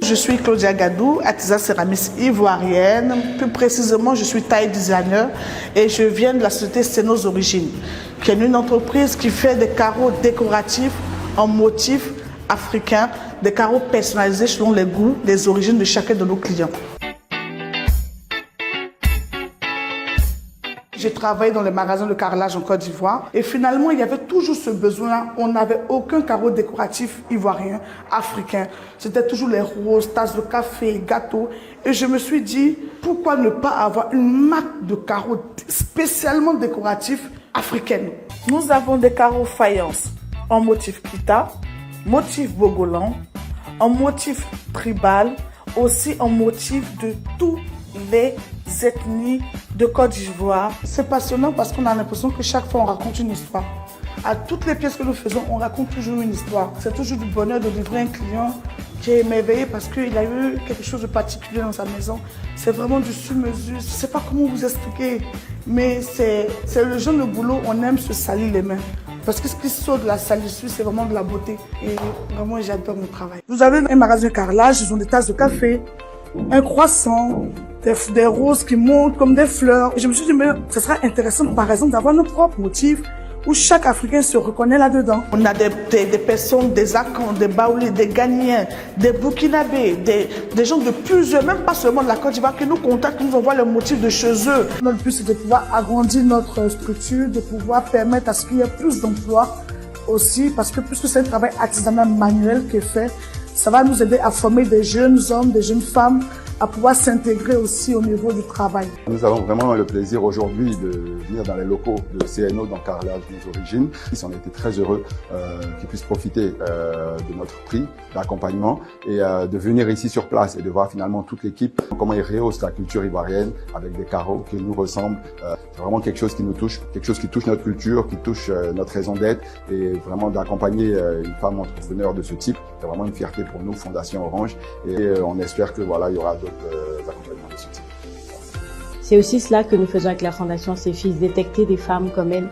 Je suis Claudia Gadou, artisan céramiste ivoirienne. Plus précisément, je suis taille designer et je viens de la société C'est Nos Origines, qui est une entreprise qui fait des carreaux décoratifs en motifs africains, des carreaux personnalisés selon les goûts, les origines de chacun de nos clients. J'ai travaillé dans les magasins de carrelage en Côte d'Ivoire et finalement, il y avait toujours ce besoin. On n'avait aucun carreau décoratif ivoirien, africain. C'était toujours les roses, tasses de café, gâteaux. Et je me suis dit, pourquoi ne pas avoir une marque de carreaux spécialement décoratifs africaine? Nous avons des carreaux faïence en motif kita, motif bogolan, en motif tribal, aussi en motif de tous les ethnies de Côte d'Ivoire. C'est passionnant parce qu'on a l'impression que chaque fois on raconte une histoire. À toutes les pièces que nous faisons, on raconte toujours une histoire. C'est toujours du bonheur de livrer un client qui est émerveillé parce qu'il a eu quelque chose de particulier dans sa maison. C'est vraiment du sur-mesure. Je ne sais pas comment vous expliquer, mais c'est le genre de boulot, on aime se salir les mains. Parce que ce qui sort de la salissure, c'est vraiment de la beauté. Et vraiment, j'adore mon travail. Vous avez un magasin de carrelage, ils ont des tasses de café, un croissant, des roses qui montent comme des fleurs. Et je me suis dit, mais ce sera intéressant, par exemple, d'avoir nos propres motifs où chaque Africain se reconnaît là-dedans. On a des personnes, des Akans, des Baoulés, des Ghanéens, des Burkinabés, des gens de plusieurs, même pas seulement de la Côte d'Ivoire, qui nous contactent, qui nous envoient leurs motifs de chez eux. Notre but, c'est de pouvoir agrandir notre structure, de pouvoir permettre à ce qu'il y ait plus d'emplois aussi, parce que puisque c'est un travail artisanal manuel qui est fait, ça va nous aider à former des jeunes hommes, des jeunes femmes, à pouvoir s'intégrer aussi au niveau du travail. Nous avons vraiment le plaisir aujourd'hui de venir dans les locaux de CNO dans Carrelage Nos Origines. On a été très heureux qu'ils puissent profiter de notre prix d'accompagnement et de venir ici sur place et de voir finalement toute l'équipe, comment ils rehaussent la culture ivoirienne avec des carreaux qui nous ressemblent. C'est vraiment quelque chose qui nous touche, quelque chose qui touche notre culture, qui touche notre raison d'être, et vraiment d'accompagner une femme entrepreneur de ce type, c'est vraiment une fierté pour nous, Fondation Orange, et on espère que voilà, il y aura d'autres accompagnements de ce type. C'est aussi cela que nous faisons avec la Fondation CEFIS, détecter des femmes comme elles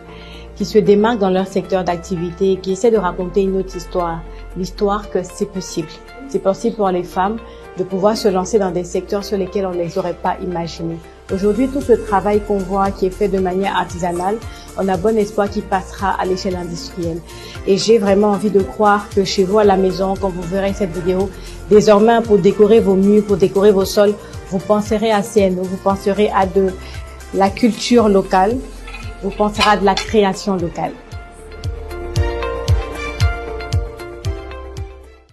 qui se démarquent dans leur secteur d'activité, qui essaient de raconter une autre histoire, l'histoire que c'est possible. C'est possible pour les femmes de pouvoir se lancer dans des secteurs sur lesquels on ne les aurait pas imaginés. Aujourd'hui, tout ce travail qu'on voit qui est fait de manière artisanale, on a bon espoir qu'il passera à l'échelle industrielle. Et j'ai vraiment envie de croire que chez vous à la maison, quand vous verrez cette vidéo, désormais pour décorer vos murs, pour décorer vos sols, vous penserez à CNO, vous penserez à de la culture locale, vous penserez à de la création locale.